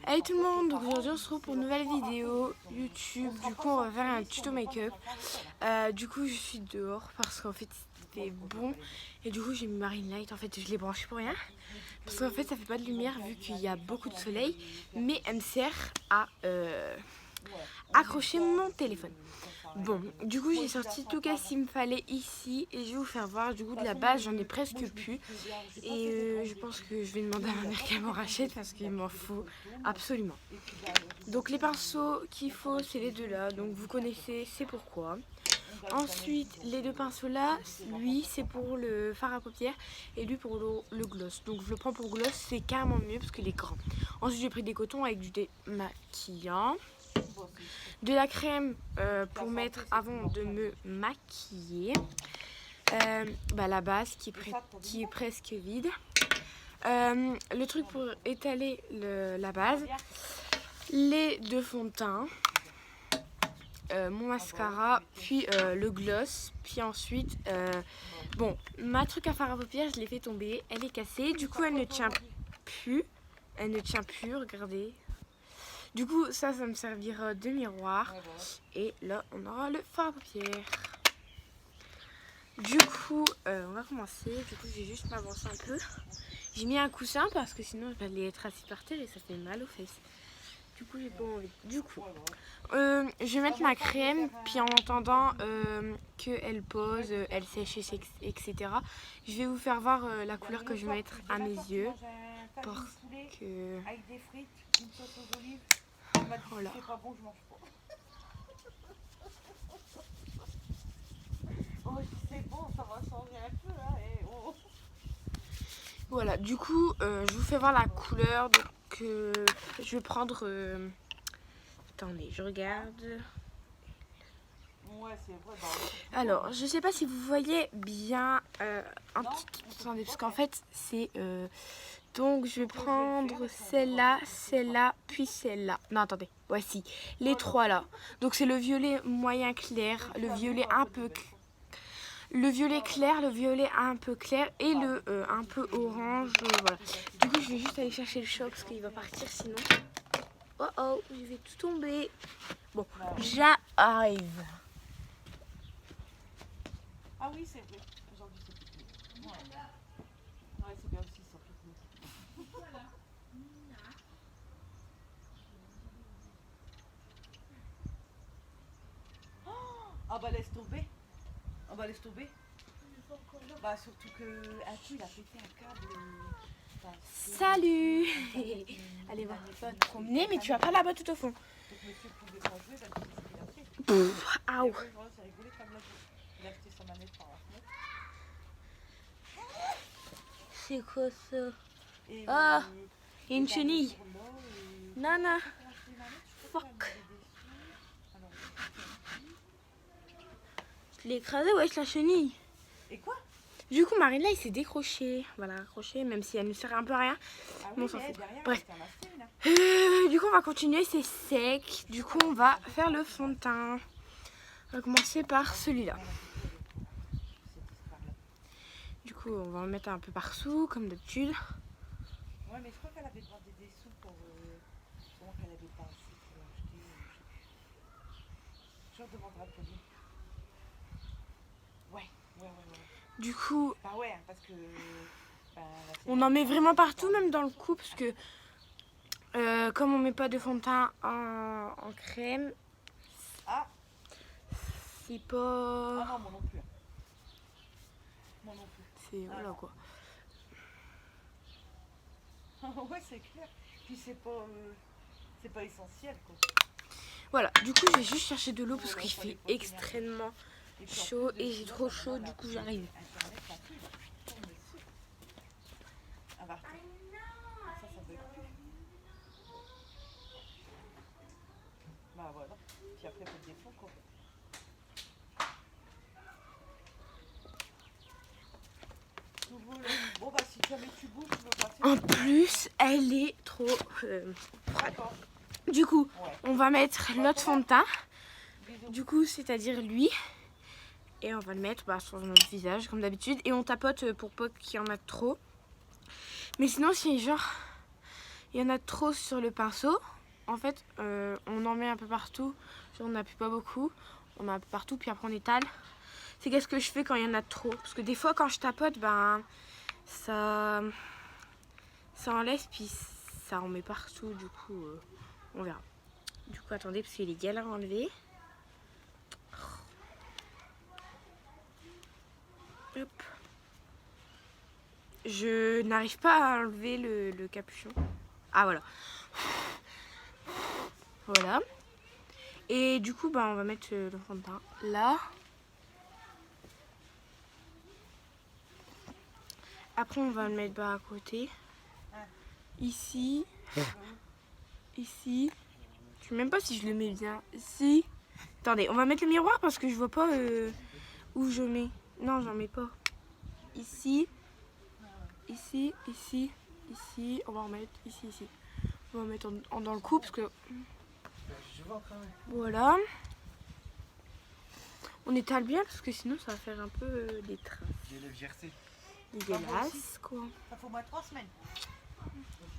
Hey tout le monde, donc aujourd'hui on se retrouve pour une nouvelle vidéo YouTube. Du coup on va faire un tuto make-up. Du coup je suis dehors parce qu'en fait c'était bon. Et du coup j'ai mis Marine Light, en fait je l'ai branché pour rien. Parce qu'en fait ça fait pas de lumière vu qu'il y a beaucoup de soleil. Mais elle me sert à accrocher mon téléphone. Bon, du coup j'ai sorti tout ce qu'il me fallait ici. Et je vais vous faire voir, du coup de la base j'en ai presque plus. Et je pense que je vais demander à ma mère qu'elle m'en rachète parce qu'il m'en faut absolument. Donc les pinceaux qu'il faut c'est les deux là, donc vous connaissez, c'est pourquoi. Ensuite les deux pinceaux là, lui c'est pour le fard à paupières et lui pour le gloss. Donc je le prends pour gloss, c'est carrément mieux parce qu'il est grand. Ensuite j'ai pris des cotons avec du démaquillant, de la crème pour mettre avant de me maquiller, la base qui est presque vide, le truc pour étaler la base, les deux fonds de teint, mon mascara, puis le gloss, puis ensuite bon, ma truc à fard à paupières je l'ai fait tomber, elle est cassée, du coup elle ne tient plus, regardez. Du coup ça me servira de miroir et là on aura le fard à paupières. Du coup on va commencer. Du coup je vais juste m'avancer un peu. J'ai mis un coussin parce que sinon j'allais être assise par terre et ça fait mal aux fesses. Du coup j'ai pas envie. Du coup je vais mettre ma crème, puis en attendant qu'elle pose, elle sèche, etc. Je vais vous faire voir la couleur que je vais mettre à mes yeux. Parce que... Avec des frites, une sauce aux olives. Voilà. C'est pas bon, je mange pas. Oh, c'est bon, ça va changer un peu là. Et oh. Voilà, du coup je vous fais voir la couleur. Donc je vais prendre... attendez, je regarde. Ouais, c'est vrai. Alors, je sais pas si vous voyez bien un petit... Attendez, parce qu'en fait, c'est... donc, je vais prendre celle-là, puis celle-là. Non, attendez, voici les trois là. Donc, c'est le violet moyen clair, le violet un peu... Le violet clair, le violet un peu clair et le un peu orange, voilà. Du coup, je vais juste aller chercher le choc parce qu'il va partir sinon. Oh oh, je vais tout tomber. Bon, j'arrive. Ah oui, c'est vrai. Aujourd'hui, c'est pique-nique. Ouais, c'est bien aussi, ça pique-nique. Ah bah laisse tomber. Ah bah laisse tomber. Bah surtout que un coup il a pété un câble. Salut. Allez, va te promener, mais tu vas pas là-bas tout au fond. Donc monsieur pouvait pas jouer, bah c'est ce qu'il a fait. Aouh. C'est rigolé comme la vie. Il a acheté sa manette par la fenêtre. C'est quoi ça? Et Ah, il y a une chenille. Nana. Fuck. Je l'ai écrasé, wesh, la chenille. Et quoi? Du coup, Marine là, il s'est décroché. Voilà, accroché, même si elle ne sert un peu à rien. Ah Bon, oui, s'en fout. derrière, Bref. c'est un mastic, là. Du coup, on va continuer, c'est sec. Du coup, on va faire le fond de teint. On va commencer par celui-là. Du coup, on va en mettre un peu partout, comme d'habitude. Ouais, mais je crois qu'elle avait demandé des sous pour. Comment qu'elle avait pas assez pour acheter. Je leur demanderai le premier. Ouais. Du coup, Bah ouais, parce que. Bah, on en met vraiment partout, même dans le cou, parce que comme on met pas de fond de teint en crème, Ah, c'est pas... ah non, moi non plus. Moi non plus. C'est... Voilà quoi. Ouais, c'est clair. Puis c'est pas essentiel, quoi. Voilà, du coup, je vais juste chercher de l'eau parce qu'il fait extrêmement chaud et j'ai trop chaud, du coup j'arrive. Ah bah. Ça doit être plus. Bah voilà. Puis après, faut le défendre, quoi. Bon bah si jamais tu bouges, tu veux passer. En plus, elle est trop froide. Du coup, on va mettre l'autre fond de teint. Du coup, c'est-à-dire lui. Et on va le mettre sur notre visage, comme d'habitude. Et on tapote pour pas qu'il y en a trop. Mais sinon, si genre il y en a trop sur le pinceau. En fait, on en met un peu partout. Genre, on n'appuie pas beaucoup. On met un peu partout, puis après on étale. C'est qu'est-ce que je fais quand il y en a trop. Parce que des fois, quand je tapote, ben, ça enlève, puis ça en met partout. Du coup, on verra. Du coup, attendez, parce qu'il est galère à enlever. Hop. Je n'arrive pas à enlever le capuchon. Ah, voilà. Voilà. Et du coup, bah, on va mettre le fond de teint là. Après, on va le mettre bas à côté. Ici. Ici. Je sais même pas si je le mets bien. Ici. Attendez, on va mettre le miroir parce que je vois pas où je mets. Non, j'en mets pas. Ici. Ici, ici, ici. On va en mettre ici, ici. On va en mettre dans le cou parce que... Voilà. On étale bien parce que sinon ça va faire un peu des traces. Dégueulasse, quoi. Ça fait au moins 3 semaines.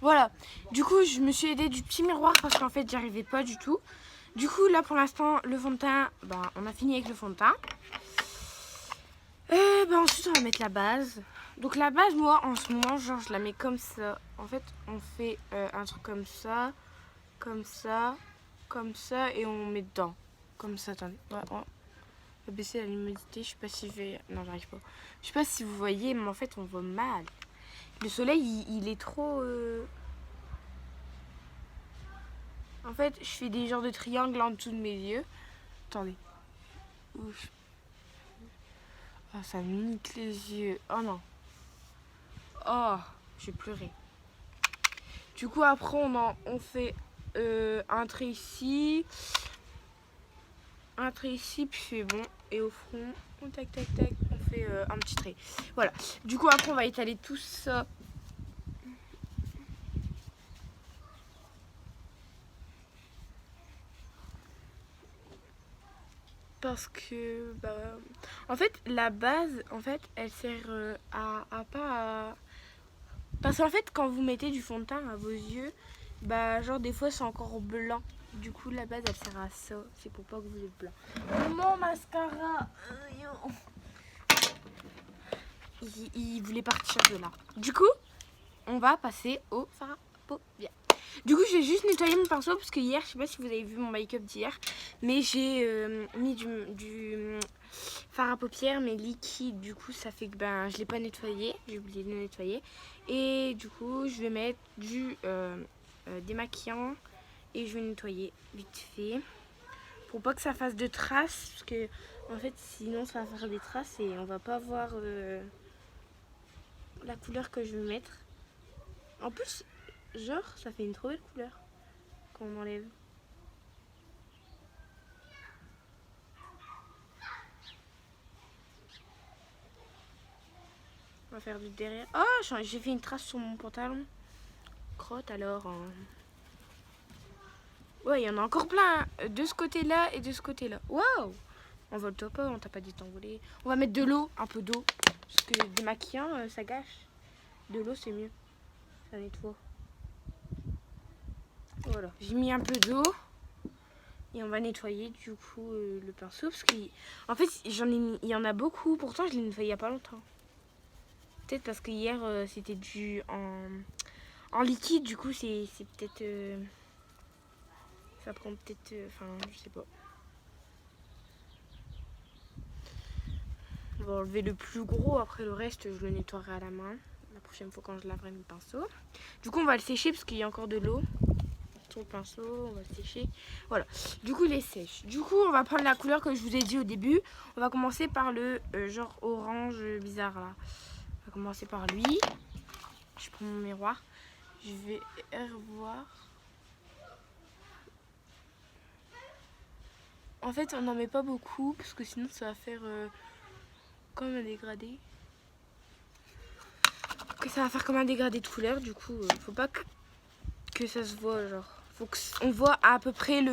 Voilà. Du coup, je me suis aidée du petit miroir parce qu'en fait, j'y arrivais pas du tout. Du coup, là, pour l'instant, le fond de teint, ben, on a fini avec le fond de teint. Ensuite, on va mettre la base. Donc, la base, moi, en ce moment, genre, je la mets comme ça. En fait, on fait un truc comme ça, comme ça, comme ça, et on met dedans. Comme ça, attendez. Ouais, on va baisser la luminosité. Je sais pas si je vais... Non, j'arrive pas. Je sais pas si vous voyez, mais en fait, on voit mal. Le soleil, il est trop... En fait, je fais des genres de triangles en dessous de mes yeux. Attendez. Ouf. Ah, ça me nique les yeux. Oh non. Oh, j'ai pleuré. Du coup, après, on fait un trait ici. Un trait ici, puis c'est bon. Et au front, on tac, tac, tac, on fait un petit trait. Voilà. Du coup, après, on va étaler tout ça. Parce que, bah, en fait, la base, en fait, elle sert à pas... Parce qu'en fait, quand vous mettez du fond de teint à vos yeux, bah, genre, des fois, c'est encore blanc. Du coup, la base, elle sert à ça. C'est pour pas que vous êtes blanc. Mon mascara, il voulait partir de là. Du coup, on va passer au fard à paupières. Du coup, j'ai juste nettoyé mon pinceau parce que hier, je sais pas si vous avez vu mon make-up d'hier, mais j'ai mis du fard à paupières, mais liquide. Du coup, ça fait que ben, je l'ai pas nettoyé. J'ai oublié de le nettoyer. Et du coup, je vais mettre du démaquillant et je vais nettoyer vite fait pour pas que ça fasse de traces, parce que en fait, sinon, ça va faire des traces et on va pas voir la couleur que je vais mettre. En plus, genre, ça fait une trop belle couleur quand on enlève. On va faire du derrière. Oh, j'ai fait une trace sur mon pantalon. Crotte alors. Ouais, il y en a encore plein. De ce côté-là et de ce côté-là. Waouh! On vole pas, on t'a pas dit d'envoler. On va mettre de l'eau, un peu d'eau. Parce que démaquillant, ça gâche. De l'eau, c'est mieux. Ça nettoie. Voilà, j'ai mis un peu d'eau. Et on va nettoyer du coup le pinceau. Parce qu'en fait, il y en a beaucoup. Pourtant, je l'ai nettoyé il n'y a pas longtemps. Peut-être parce que hier, c'était en liquide. Du coup, c'est peut-être... ça prend peut-être... Enfin, je sais pas. On va enlever le plus gros. Après, le reste, je le nettoierai à la main. La prochaine fois quand je laverai mes pinceaux. Du coup, on va le sécher parce qu'il y a encore de l'eau sur le pinceau. On va le sécher. Voilà. Du coup, il est sèche. Du coup, on va prendre la couleur que je vous ai dit au début. On va commencer par le genre orange bizarre là. On va commencer par lui. Je prends mon miroir. Je vais revoir. En fait, on n'en met pas beaucoup parce que sinon ça va faire comme un dégradé. Que ça va faire comme un dégradé de couleur. Du coup, faut pas que ça se voit. Genre, faut qu'on voit à peu près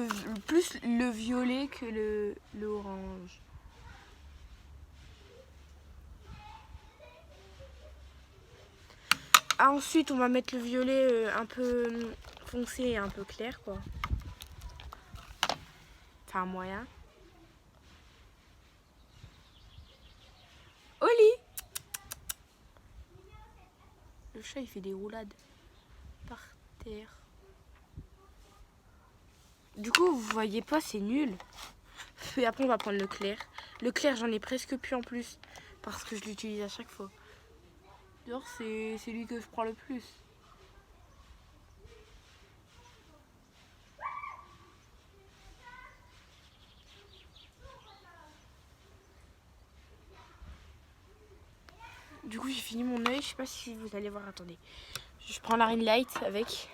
plus le violet que le orange. Ensuite, on va mettre le violet un peu foncé et un peu clair, quoi. Enfin, moyen. Oli! Le chat, il fait des roulades par terre. Du coup, vous voyez pas, c'est nul. Et après, on va prendre le clair. Le clair, j'en ai presque plus en plus. Parce que je l'utilise à chaque fois. D'ailleurs, c'est celui que je prends le plus. Du coup, j'ai fini mon œil. Je sais pas si vous allez voir. Attendez. Je prends la ring light avec.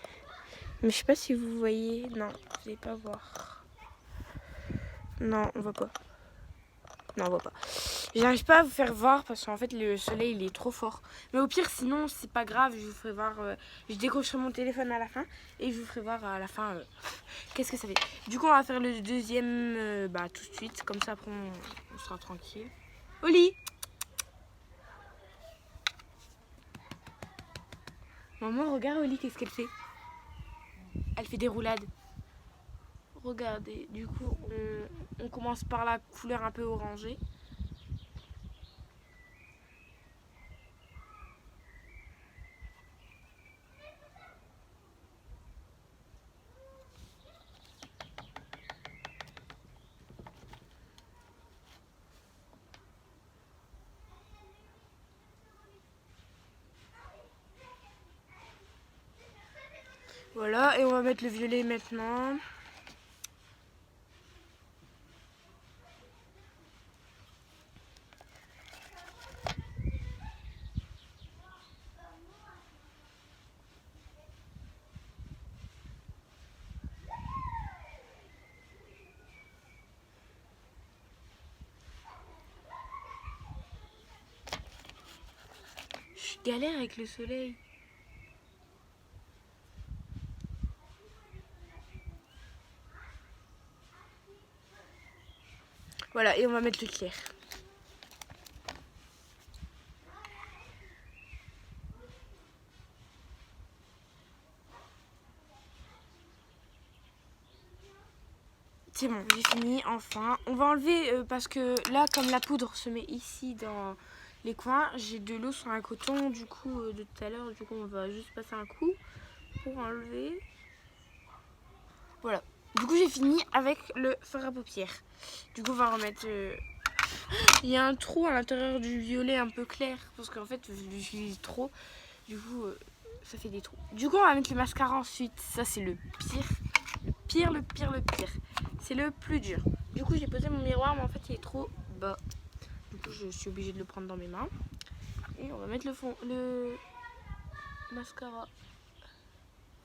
Mais je sais pas si vous voyez. Non, vous allez pas voir. Non, on voit pas. Non, on voit pas. J'arrive pas à vous faire voir parce qu'en fait le soleil il est trop fort. Mais au pire, sinon c'est pas grave, je vous ferai voir. Je décrocherai mon téléphone à la fin et je vous ferai voir à la fin qu'est-ce que ça fait. Du coup, on va faire le deuxième tout de suite, comme ça après on sera tranquille. Oli! Maman, regarde Oli, qu'est-ce qu'elle fait? Elle fait des roulades. Regardez, du coup, on commence par la couleur un peu orangée. Voilà, et on va mettre le violet maintenant. Je galère avec le soleil. Voilà, et on va mettre le clair. C'est bon, j'ai fini, enfin. On va enlever, parce que là, comme la poudre se met ici dans les coins, j'ai de l'eau sur un coton, du coup, de tout à l'heure, du coup, on va juste passer un coup pour enlever. Voilà. Du coup, j'ai fini avec le fard à paupières. Du coup, on va remettre... Il y a un trou à l'intérieur du violet un peu clair, parce qu'en fait, je l'utilise trop. Du coup, ça fait des trous. Du coup, on va mettre le mascara ensuite. Ça, c'est le pire. Le pire. C'est le plus dur. Du coup, j'ai posé mon miroir, mais en fait, il est trop bas. Du coup, je suis obligée de le prendre dans mes mains. Et on va mettre le mascara.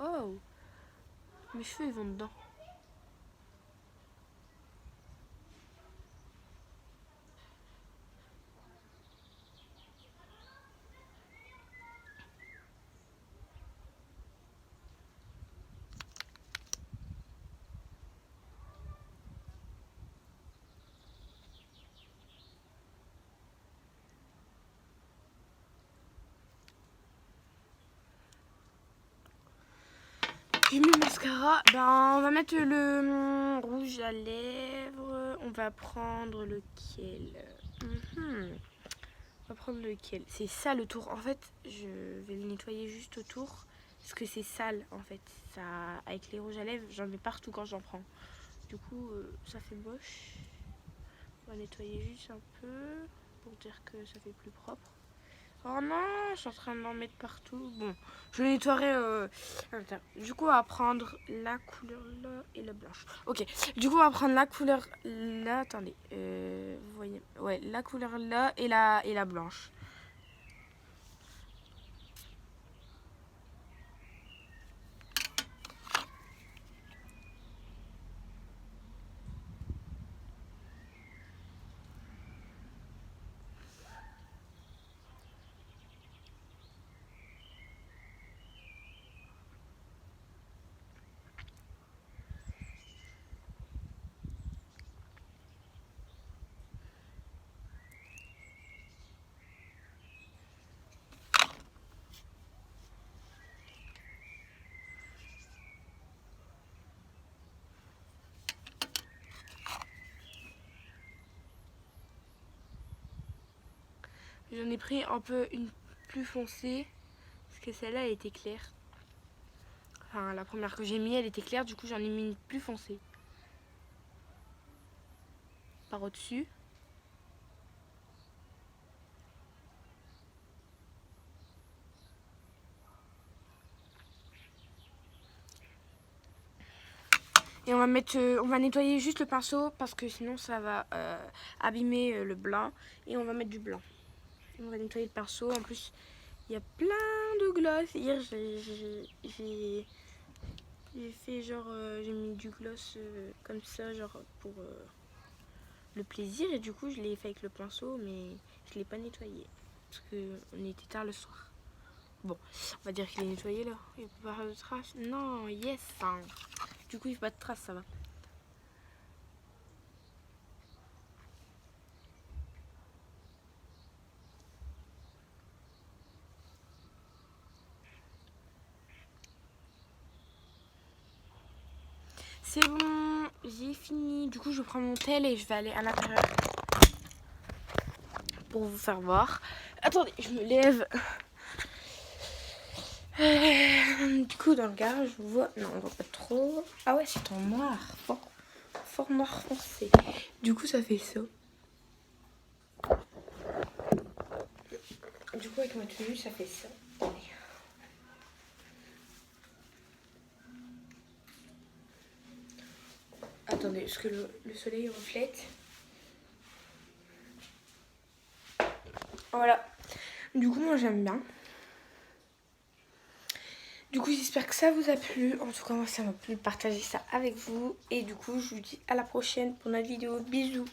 Oh, mes cheveux, ils vont dedans. J'ai mis le mascara. On va mettre le rouge à lèvres. On va prendre lequel? On va prendre lequel? C'est ça le tour. En fait, je vais le nettoyer juste autour. Parce que c'est sale en fait. Ça, avec les rouges à lèvres, j'en mets partout quand j'en prends. Du coup, ça fait moche. On va nettoyer juste un peu pour dire que ça fait plus propre. Oh non, je suis en train d'en mettre partout. Bon, je nettoierai à l'intérieur. Du coup, on va prendre la couleur là et la blanche. Ok, du coup, on va prendre la couleur là. Attendez, vous voyez? Ouais, la couleur là et la blanche. J'en ai pris un peu une plus foncée. Parce que celle-là, elle était claire. Enfin, la première que j'ai mis, elle était claire. Du coup, j'en ai mis une plus foncée. Par au-dessus. Et on va nettoyer juste le pinceau parce que sinon ça va abîmer le blanc. Et on va mettre du blanc. Et on va nettoyer le pinceau. En plus, il y a plein de gloss. Hier, j'ai fait genre, j'ai mis du gloss comme ça, genre pour le plaisir. Et du coup, je l'ai fait avec le pinceau, mais je l'ai pas nettoyé. Parce qu'on était tard le soir. Bon, on va dire qu'il est nettoyé là. Il peut pas faire de traces. Non, yes. Du coup, il fait pas de traces, ça va. C'est bon, j'ai fini. Du coup, je prends mon tel et je vais aller à l'intérieur pour vous faire voir. Attendez, je me lève. Du coup, dans le garage, je vois. Non, on voit pas trop. Ah ouais, c'est en noir. Fort noir foncé. Du coup, ça fait ça. Du coup, avec ma tenue, ça fait ça. Attendez, parce que le soleil reflète. Voilà. Du coup, moi, j'aime bien. Du coup, j'espère que ça vous a plu. En tout cas, moi, ça m'a plu de partager ça avec vous. Et du coup, je vous dis à la prochaine pour notre vidéo. Bisous.